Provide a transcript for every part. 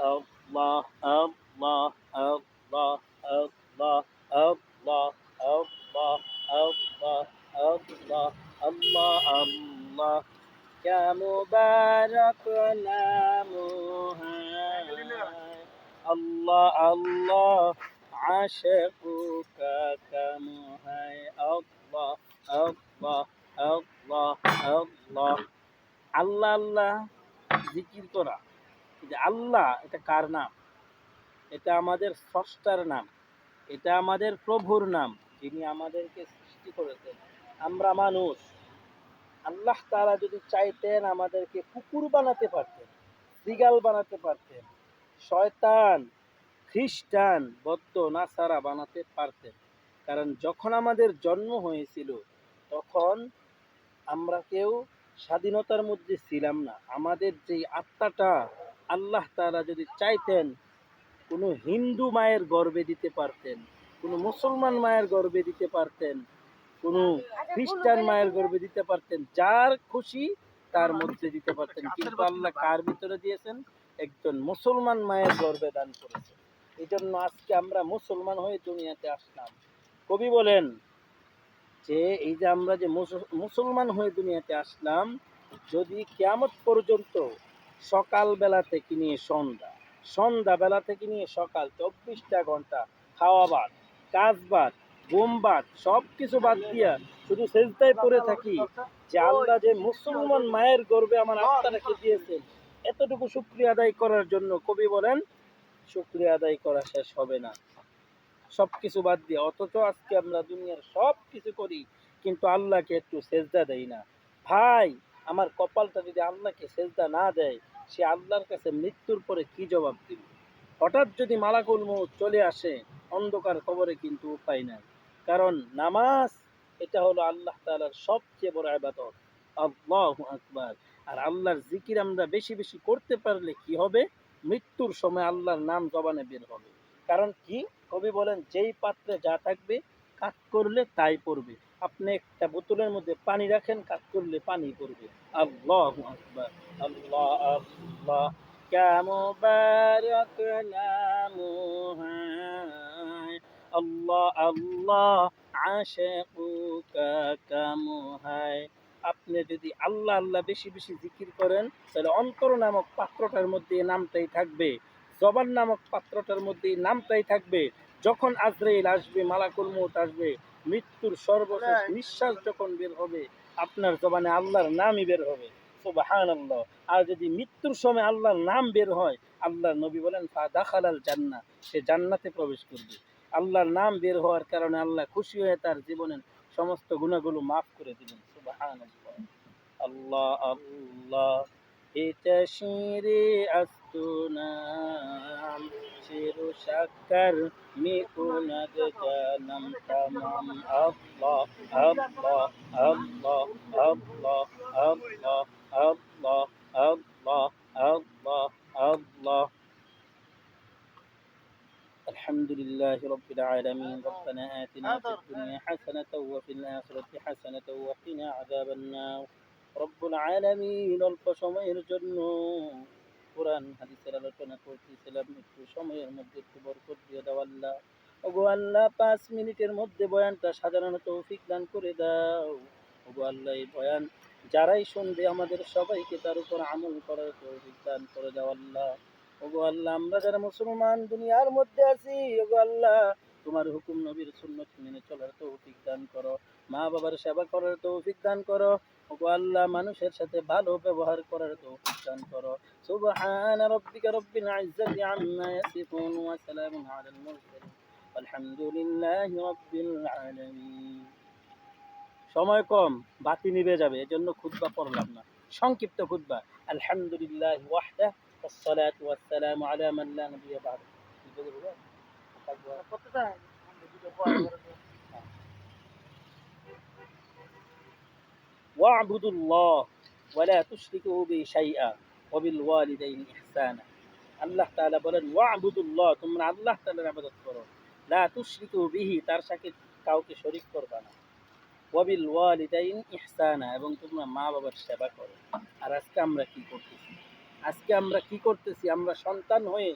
Allah, Allah, Allah, Allah, Allah, Allah, Allah, Allah, Allah, Allah. क्या मुबारक नाम है अल्लाह अल्लाह आशिक़ू का कम है अल्लाह अल्लाह अल्लाह अल्लाह আল্লাহ আল্লাহ জিকির করা। যে আল্লাহ এটা কার নাম? এটা আমাদের স্রষ্টার নাম, এটা আমাদের প্রভুর নাম, যিনি আমাদেরকে সৃষ্টি করেছেন। আমরা মানুষ, আল্লাহ তাআলা যদি চাইতেন আমাদেরকে কুকুর বানাতে পারতেন, সিগাল বানাতে পারতেন, শয়তান, খ্রিস্টান, বৌদ্ধ, নাসারা বানাতে পারতেন। কারণ যখন আমাদের জন্ম হয়েছিল তখন আমরা কেউ স্বাধীনতার মধ্যে ছিলাম না। আমাদের যে আত্মাটা আল্লাহ তাআলা যদি চাইতেন কোনো হিন্দু মায়ের গর্ভে দিতে পারতেন, কোনো মুসলমান মায়ের গর্ভে দিতে পারতেন, কোনো খ্রিস্টান মায়ের গর্ভে দিতে পারতেন, যার খুশি তার মধ্যে দিতে পারতেন। কিন্তু আল্লাহ কার ভিতরে দিয়েছেন? একজন মুসলমান মায়ের গর্ভে দান করেছেন। এই জন্য আজকে আমরা মুসলমান হয়ে দুনিয়াতে আসলাম। কবি বলেন যে এই যে আমরা যে মুসলমান হয়ে দুনিয়াতে আসলাম, যদি কিয়ামত পর্যন্ত সকালবেলা থেকে নিয়ে সন্ধ্যাবেলা থেকে নিয়ে সকাল 24টা ঘন্টা খাওয়া বাদ, কাজ বাদ, ঘুম বাদ, সব কিছু বাদ দিয়া শুধু সেজদায় পড়ে থাকি যে আল্লাহ যে মুসলমান মায়ের গর্ভে আমার আত্মাটাকে দিয়েছেন, এতটুকু শুকরিয়া আদায় করার জন্য কবি বলেন শুকরিয়া আদায় করা শেষ হবে না সব কিছু বাদ দিয়ে। অথচ আজকে আমরা দুনিয়ার সব কিছু করি কিন্তু আল্লাহকে একটু সেজদা দেই না। ভাই, আমার কপালটা যদি আল্লাহকে সেজদা না দেয়, সে আল্লাহর কাছে মৃত্যুর পরে কি জবাব দিবে? হঠাৎ যদি মালাকুল মউত চলে আসে, অন্ধকার কবরে কিন্তু উপায় নাই। কারণ নামাজ এটা হলো আল্লাহ তাআলার সবচেয়ে বড় ইবাদত। আল্লাহু আকবার। আর আল্লাহর জিকির আমরা বেশি বেশি করতে পারলে কি হবে? মৃত্যুর সময় আল্লাহর নাম জবানে বের হবে। কারণ কি? কবি বলেন যেই পাত্রে যা থাকবে কাজ করলে তাই পড়বে। আপনি একটা বোতলের মধ্যে পানি রাখেন, কাজ করলে পানি পড়বে। আল্লাহু আকবার। আল্লাহ আল্লাহ क्या मुबारक नाम है अल्लाह अल्लाह आशिक़ू का कम है। আপনি যদি আল্লাহ আল্লাহ বেশি বেশি জিকির করেন তাহলে অন্তর নামক পাত্রটার মধ্যে এই নামটাই থাকবে, জবান নামক পাত্রটার মধ্যে এই নামটাই থাকবে। যখন আজরাইল আসবে, মালাকুল মউত আসবে, মৃত্যুর সর্বশেষ নিঃশ্বাস যখন বের হবে, আপনার জবানে আল্লাহর নামই বের হবে। সুবহানাল্লাহ। আর যদি মৃত্যুর সময় আল্লাহর নাম বের হয়, আল্লাহর নবী বলেন ফাদাখালাল জান্নাহ, সে জান্নাতে প্রবেশ করবে। আল্লাহর নাম বের হওয়ার কারণে আল্লাহ খুশি হয়ে তার জীবনের সমস্ত গুনাহগুলো মাফ করে দিবেন। সুবহানাল্লাহ। আল্লাহ আল্লাহ এটা শিরে আস্তুনাম শিরু শাক্কার মিকুনাদ জানাম তামাম আল্লাহ আল্লাহ আল্লাহ আল্লাহ আল্লাহ আল্লাহ আল্লাহ আল্লাহ আল্লাহ الحمد لله رب العالمين ربنا آتنا في الدنيا حسنة وفي الآخرة حسنة وقنا عذاب النار رب العالمين অল্প সময়ের জন্য কোরআন হাদিসের আলোচনা করতেছিলাম, একটু সময়ের মধ্যে একটু বরকত দিয়ে দাও আল্লাহ। ওগো আল্লাহ 5 মিনিটের মধ্যে বয়ানটা সাজানোর তৌফিক দান করে দাও। ওগো আল্লাহ এই বয়ান যারাই শুনবে আমাদের সবাইকে তার উপর আমল করার তৌফিক দান করে দাও আল্লাহ। ওগো আল্লাহ আমরা যারা মুসলমান দুনিয়ার মধ্যে আছি, ওগো আল্লাহ তোমার হুকুম নবীর সুন্নাত মেনে চলার তৌফিক দান করো, মা বাবার সেবা করার তৌফিক দান করো। ওগো আল্লাহ মানুষের সাথে ভালো ব্যবহার করার তৌফিক দান করো। সুবহানা রাব্বিকা রাব্বিল ইজ্জাতি আম্মা ইয়াসিফুন ওয়া সালামুন আলাল মুরসালিন আলহামদুলিল্লাহি রাব্বিল আলামিন। সময় কম, বাতি নিভে যাবে, এজন্য খুতবা পড়লাম না, সংক্ষিপ্ত খুতবা। আলহামদুলিল্লাহি ওয়াহদাহু والصلاة والسلام على من لا نبي بعده. واعبدوا الله ولا تشركوا به شيئا وبالوالدين إحسانا. আল্লাহ তাআলা বলেন ওয়া'বুদুল্লাহ, তোমরা আল্লাহ তাআলার ইবাদত করো, লা তুশরিকু বিহি, তার সাথে কাউকে শরীক করবা না, ওয়াবিল ওয়ালিদাইন ইহসানা, এবং তোমরা মা বাবার সেবা করো। আর আজকে আমরা কি করতেছি? আজকে আমরা কি করতেছি? আমরা সন্তান হয়ে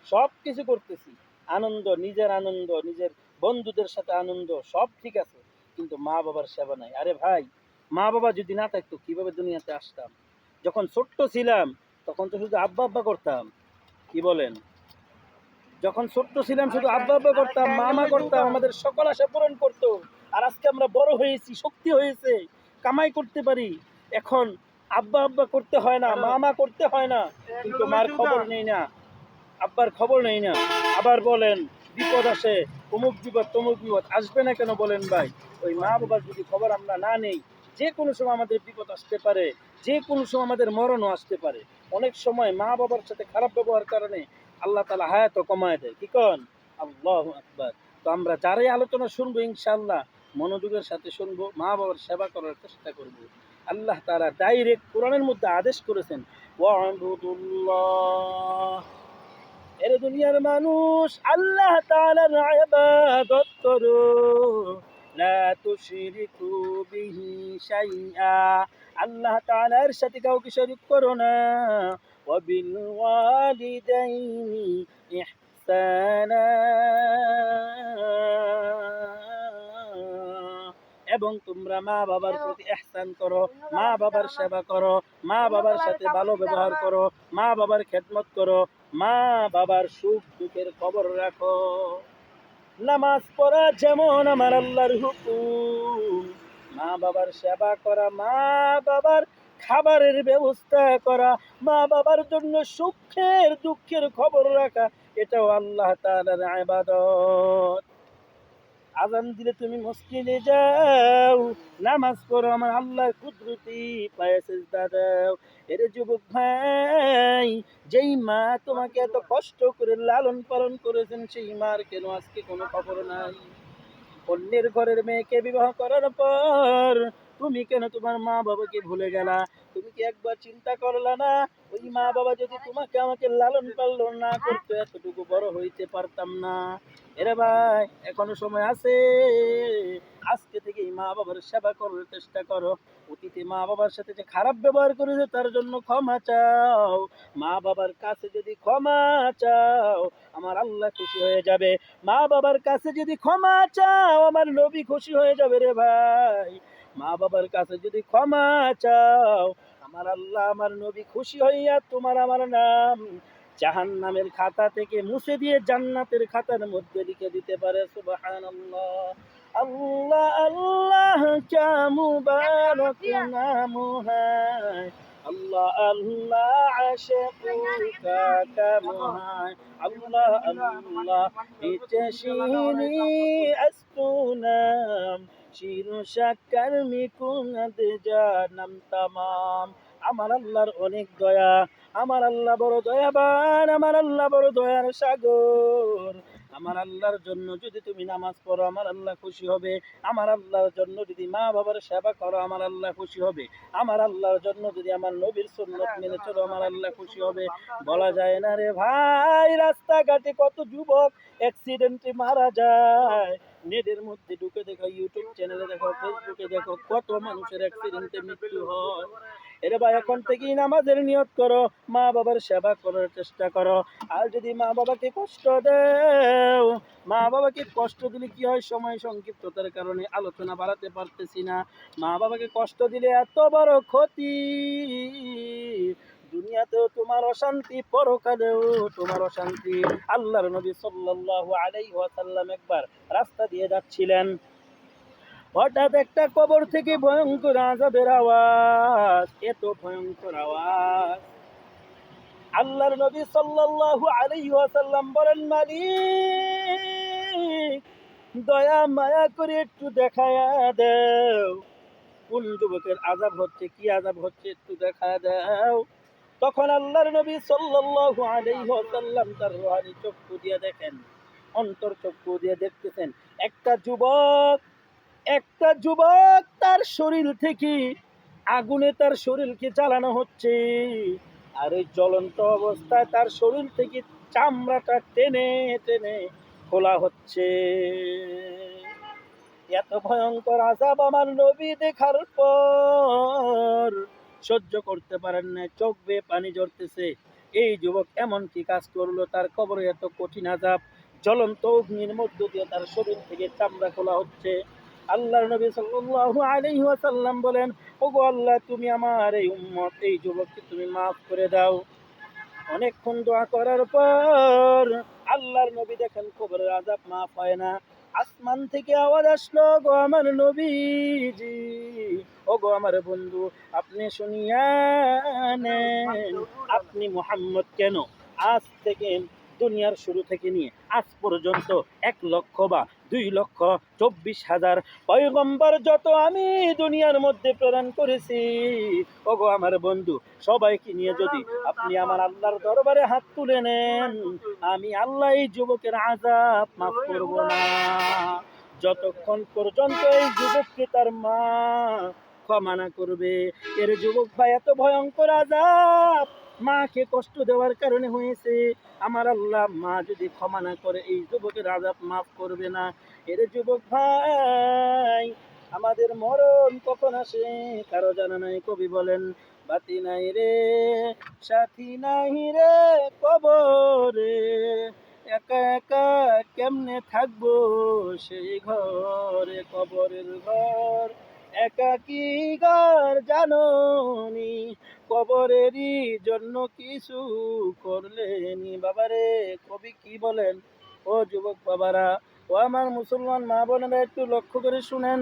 সব কিছু করতেছি, আনন্দ, নিজের বন্ধুদের সাথে আনন্দ, সব ঠিক আছে, কিন্তু মা বাবার সেবা নাই। আরে ভাই, মা বাবা যদি না থাকতো কিভাবে দুনিয়াতে আসতাম? যখন ছোট্ট ছিলাম তখন তো শুধু আব্বা আব্বা করতাম, কি বলেন? যখন ছোট্ট ছিলাম শুধু আব্বা আব্বা করতাম, মামা করতাম, আমাদের সকল আশা পূরণ করতো। আর আজকে আমরা বড় হয়েছি, শক্তি হয়েছে, কামাই করতে পারি, এখন আব্বা আব্বা করতে হয় না, মামা করতে হয় না, কিন্তু মার খবর নেই না, আব্বার খবর নেই না। আবার বলেন বিপদ আসে, অমুক বিপদ তমুক বিপদ, আসবে না কেন বলেন ভাই? ওই মা বাবার যদি খবর আমরা না নেই, যে কোনো সময় আমাদের বিপদ আসতে পারে, যে কোনো সময় আমাদের মরণও আসতে পারে। অনেক সময় মা বাবার সাথে খারাপ ব্যবহার কারণে আল্লাহ তাআলা হায়াতও কমায় দেয়। কি কন? আল্লাহু আকবার। তো আমরা যারাই আলোচনা শুনবো ইনশাআল্লাহ মনোযোগের সাথে শুনবো, মা বাবার সেবা করার চেষ্টা করব। আল্লাহ তাআলা ডাইরেক্ট কোরআনের মধ্যে আদেশ করেছেন, ওয়া'বুদুল্লাহ, এর দুনিয়ার মানুষ আল্লাহ তাআলার ইবাদত করো, লা তুশরিকু বিহি শাইআ, আল্লাহ তাআলার সাথে কাউকে শরীক করো না, ওয়া বিল ওয়ালিদাইনি ইহসানা, এবং তোমরা মা বাবার প্রতি ইহসান করো, মা বাবার সেবা করো, মা বাবার সাথে ভালো ব্যবহার করো, মা বাবার খেদমত করো, মা বাবার সুখ দুঃখের খবর রাখো। নামাজ পড়া যেমন আমার আল্লাহর হুকুম, মা বাবার সেবা করা, মা বাবার খাবারের ব্যবস্থা করা, মা বাবার জন্য সুখের দুঃখের খবর রাখা, এটাও আল্লাহ তাআলার ইবাদত। আজান দিলে তুমি মসজিদে যাও, নামাজ পড়ো, আমার আল্লাহর কুদরতি পায়ে সিজদা দাও। এর যুবক ভাই, যেই মা তোমাকে এত কষ্ট করে লালন পালন করেছেন, সেই মার কেন আজকে কোনো খবর নাই? অন্যের ঘরের মেয়েকে বিবাহ করার পর তুমি কেন তোমার মা বাবাকে ভুলে গেলা? তুমি কি একবার চিন্তা করলা না, ওই মা বাবা যদি তোমাকে আমাকে লালন পালন না করতো, এতটুকু বড় হইতে পারতাম না। এরে ভাই, এখনো সময় আছে, আজকে থেকেই মা বাবার সেবা করার চেষ্টা করো। অতীতে মা বাবার সাথে যে খারাপ ব্যবহার করেছো তার জন্য ক্ষমা চাও। মা বাবার কাছে যদি ক্ষমা চাও, আমার আল্লাহ খুশি হয়ে যাবে। মা বাবার কাছে যদি ক্ষমা চাও, আমার নবী খুশি হয়ে যাবে রে ভাই। মা বাবার কাছে যদি ক্ষমা চাও, আমার আল্লাহ আমার নবী খুশি হইয়া তোমার আমার নাম জাহান্নামের খাতা থেকে মুছে দিয়ে জান্নাতের খাতার মধ্যে লিখে দিতে পারে। সুবহানাল্লাহ। আল্লাহ আল্লাহ क्या मुबारक नाम है, আল্লাহ আল্লাহ আশিকুকা কাম হয়, আল্লাহ আল্লাহ এটা শিরি আস্তুনাম, শিরু শাকার মিকুনাদ জানাম তামাম। আমার আল্লাহর অনেক দয়া, আমার আল্লাহ বড় দয়াবান, আমার আল্লাহ বড় দয়ার সাগর। আমার আল্লাহর জন্য যদি তুমি নামাজ পড়ো, আমার আল্লাহ খুশি হবে। আমার আল্লাহর জন্য যদি মা বাবার সেবা করো, আমার আল্লাহ খুশি হবে। আমার আল্লাহর জন্য যদি আমার নবীর সুন্নত মেনে চলো, আমার আল্লাহ খুশি হবে। বলা যায় না রে ভাই, রাস্তাঘাটে কত যুবক অ্যাক্সিডেন্টে মারা যায়। নেটের মধ্যে ঢুকে দেখো, ইউটিউব চ্যানেলে দেখো, ফেসবুকে দেখো, কত মানুষের অ্যাক্সিডেন্টে মৃত্যু হয়। এরে ভাই, এখন থেকেই নামাজের নিয়ত করো, মা বাবার সেবা করার চেষ্টা করো। আর যদি মা বাবাকে কষ্ট দেও, মা বাবাকে কষ্ট দিলে কি হয়, সময় সংক্ষিপ্ততার কারণে আলোচনা বাড়াতে পারতেছি না। মা বাবাকে কষ্ট দিলে এত বড় ক্ষতি, দুনিয়াতেও তোমার অশান্তি, পরকালেও তোমার অশান্তি। আল্লাহর নবী সাল্লাল্লাহু আলাইহি ওয়াসাল্লাম একবার রাস্তা দিয়ে যাচ্ছিলেন, হঠাৎ একটা কবর থেকে ভয়ঙ্কর আযাবের আওয়াজ, এত ভয়ঙ্কর আওয়াজ। আল্লাহর নবী সাল্লাল্লাহু আলাইহি ওয়াসাল্লাম বলেন, মালিক দয়া মায়া করে একটু দেখায়া দাও, কোন যুবকের আযাব হচ্ছে, কি আযাব হচ্ছে, একটু দেখায়া দাও। তখন আল্লাহর নবী সাল্লাল্লাহু আলাইহি ওয়াসাল্লাম তার রুহানি চক্ষু দিয়ে দেখেন, অন্তর চক্ষু দিয়ে দেখতেছেন, একটা যুবক, একটা যুবক তার শরীর থেকে আগুনে তার শরীরকে জ্বালানো হচ্ছে, আর এই জ্বলন্ত অবস্থায় তার শরীর থেকে চামড়াটা টেনে টেনে খোলা হচ্ছে। এত ভয়ঙ্কর আযাব আমার নবী দেখার পর সহ্য করতে পারেন না, চোখ বেয়ে পানি ঝরতেছে। এই যুবক এমন কি কাজ করলো, তার কবরে এত কঠিন আযাব, জ্বলন্ত অগ্নির মধ্য দিয়ে তার শরীর থেকে চামড়া খোলা হচ্ছে। আল্লাহর নবী সাল্লাল্লাহু আলাইহি ওয়াসাল্লাম বলেন, ওগো আল্লাহ, তুমি আমার এই উম্মত, এই যুবককে তুমি মাফ করে দাও। অনেকক্ষণ দোয়া করার পর আল্লাহর নবী দেখেন কবরের আযাব মাফ হয় না। আসমান থেকে আওয়াজ আসলো, গো আমার নবীজি, ও গো আমার বন্ধু, আপনি শুনিয়া নেন, আপনি মুহাম্মদ কেন আজ থেকে দুনিয়ার শুরু থেকে নিয়ে আজ পর্যন্ত 1,00,000 বা 2,24,000 পয়গম্বর যত আমি দুনিয়ার মধ্যে প্রেরণ করেছি, ওগো আমার বন্ধু, সবাইকে নিয়ে যদি আপনি আমার আল্লাহর দরবারে হাত তুলে নেন, আমি আল্লাহ এই যুবকের আযাব মাফ করব না, যতক্ষণ পর্যন্ত এই যুবককে তার মা ক্ষমা না করবে। এর যুবক ভাই, এত ভয়ঙ্কর আযাব মাকে কষ্ট দেওয়ার কারণে হয়েছে। আমার আল্লাহ মা যদি ক্ষমা না করে, এই যুবকের আযাব মাফ করবে না। এর যুবক ভাই, আমাদের মরণ কখন আসে কারো জানা নাই। কবি বলেন, বাতি নাই রে, সাথী নাই রে কবরে, একা একা কেমনে থাকবো সেই ঘরে, কবরের ঘর একাকী ঘর জাননি, কবরেরই জন্য কিছু করলেনি। বাবারে, কবি কি বলেন? ও যুবক বাবারা, ও আমার মুসলমান মা বোনেরা, একটু লক্ষ্য করে শুনেন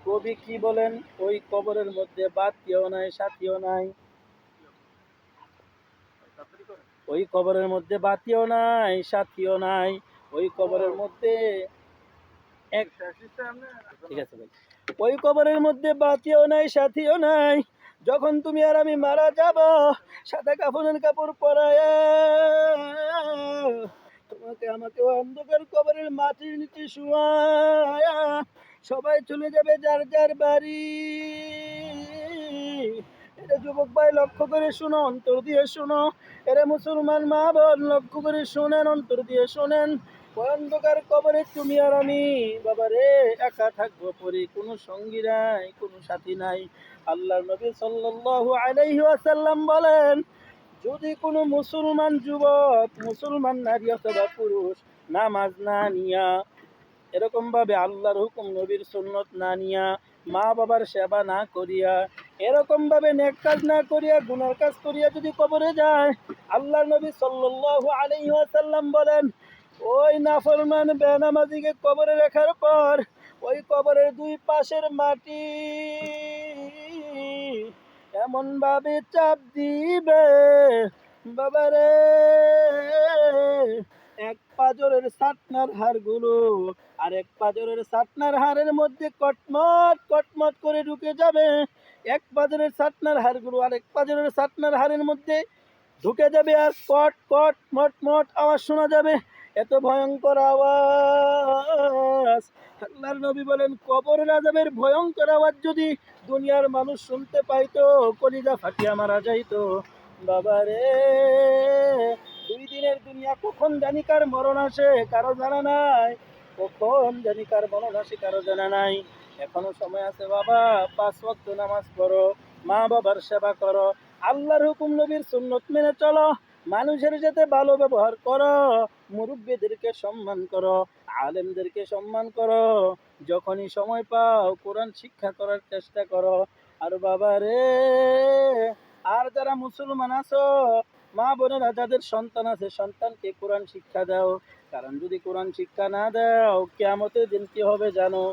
কবি কি বলেন। ওই কবরের মধ্যে বাতিও নাই, সাথীও নাই। ওই কবরের মধ্যে বাতিও নাই, সাথীও নাই। ওই কবরের মধ্যে এক ঠিক আছে ভাই, ওই কবরের মধ্যে বাতিও নাই, সাথীও নাই। যখন তুমি আর আমি মারা যাব, সাদা কাফনের কাপড় পরায়া তোমাকে আমাকে অন্ধকার কবরের মাটির নিচে শুয়ায়া সবাই চলে যাবে যার যার বাড়ি। এটা যুবক ভাই লক্ষ্য করে শুনো, অন্তর দিয়ে শুনো। এরে মুসলমান মা বোন, লক্ষ্য করে শোনেন, অন্তর দিয়ে শোনেন। অন্ধকার কবরে তুমি আর আমি বাবারে একা থাকবো পরে, কোনো সঙ্গী নাই, কোনো সাথী নাই। আল্লাহর নবী সাল্লাল্লাহু আলাইহি ওয়াসাল্লাম বলেন, যদি কোনো মুসলমান যুবক, মুসলমান নারী অথবা পুরুষ নামাজ না নিয়া, এরকম ভাবে আল্লাহর হুকুম নবীর সুন্নত না নিয়া, মা বাবার সেবা না করিয়া, এরকম ভাবে নেক কাজ না করিয়া, গুনার কাজ করিয়া যদি কবরে যায়, আল্লাহর নবী সাল্লাল্লাহু আলাইহি ওয়াসাল্লাম বলেন, ওই নাফরমান বেনামাজিকে কবরে রাখার পর ওই কবরের দুই পাশের মাটি এমন ভাবে চাপ দিবে বাবারে, এক পাজরের সাতনার হাড়গুলো আর এক পাজরের সাতনার হাড়ের মধ্যে কটমট কটমট করে ঢুকে যাবে। এক পাজরের সাতনার হাড়গুলো আর এক পাজরের সাতনার হাড়ের মধ্যে ঢুকে যাবে, আর কট কট মট মট আওয়াজ শোনা যাবে। এত ভয়ঙ্কর আওয়াজ। আল্লাহর নবী বলেন, কবরের আযাবের ভয়ঙ্কর আওয়াজ যদি দুনিয়ার মানুষ শুনতে পাইতো, কলিজা ফাটিয়া মারা যাইতো। বাবারে, 2 দিনের দুনিয়া, কখন জানি কার মরণ আসে কারো জানা নাই, কখন জানি কার মরণ আসে কারো জানা নাই। এখনো সময় আছে বাবা, 5 ওয়াক্ত নামাজ পড়ো, মা বাবার সেবা করো, আল্লাহর হুকুম নবীর সুন্নত মেনে চলো, মানুষের সাথে ভালো ব্যবহার করো, মুরব্বীদেরকে সম্মান করো, আলেমদেরকে সম্মান করো, যখনই সময় পাও কোরআন শিক্ষা করার চেষ্টা করো। আর বাবা রে, আর যারা মুসলমান আছো, মা বোনেরা যাদের সন্তান আছে, সন্তানকে কোরআন শিক্ষা দাও। কারণ যদি কোরআন শিক্ষা না দাও, কিয়ামতের দিন কি হবে জানো?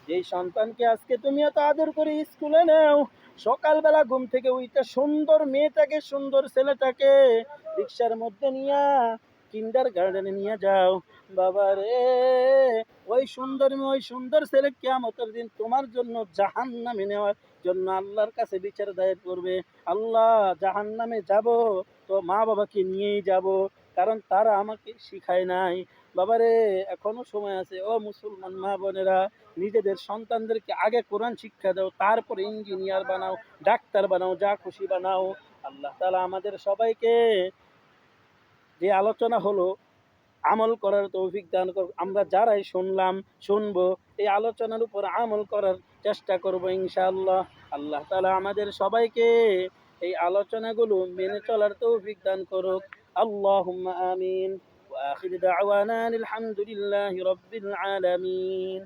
যেই সন্তানকে আজকে তুমি এত আদর করে স্কুলে নাও, সকালবেলা ঘুম থেকে ওইটা সুন্দর মেয়েটাকে, সুন্দর ছেলেটাকে রিক্সার মধ্যে নিয়ে কিন্ডার গার্ডেনে নিয়ে যাও, বাবা রে, ওই সুন্দর মেয়ে, ওই সুন্দর ছেলে কিয়ামতের দিন তোমার জন্য জাহান্নামে নেওয়ার জন্য আল্লাহর কাছে বিচার দায়ের করবে। আল্লাহ, জাহান্নামে যাব তো মা বাবাকে নিয়েই যাব, কারণ তারা আমাকে শিখায় নাই। বাবারে, এখনো সময় আছে। ও মুসলমান মা বোনেরা, নিজেদের সন্তানদেরকে আগে কোরআন শিক্ষা দাও, তারপরে ইঞ্জিনিয়ার বানাও, ডাক্তার বানাও, যা খুশি বানাও। আল্লাহ তাআলা আমাদের সবাইকে যে আলোচনা হলো আমল করার তৌফিক দান করুন। আমরা যারাই শুনলাম, শুনবো, এই আলোচনার উপর আমল করার চেষ্টা করব ইনশাআল্লাহ। আল্লাহ তাআলা আমাদের সবাইকে এই আলোচনাগুলো মেনে চলার তৌফিক দান করুক। আল্লাহুম্মা আমিন। ওয়া আখির দাওয়ানা আলহামদুলিল্লাহি রাব্বিল আলামিন।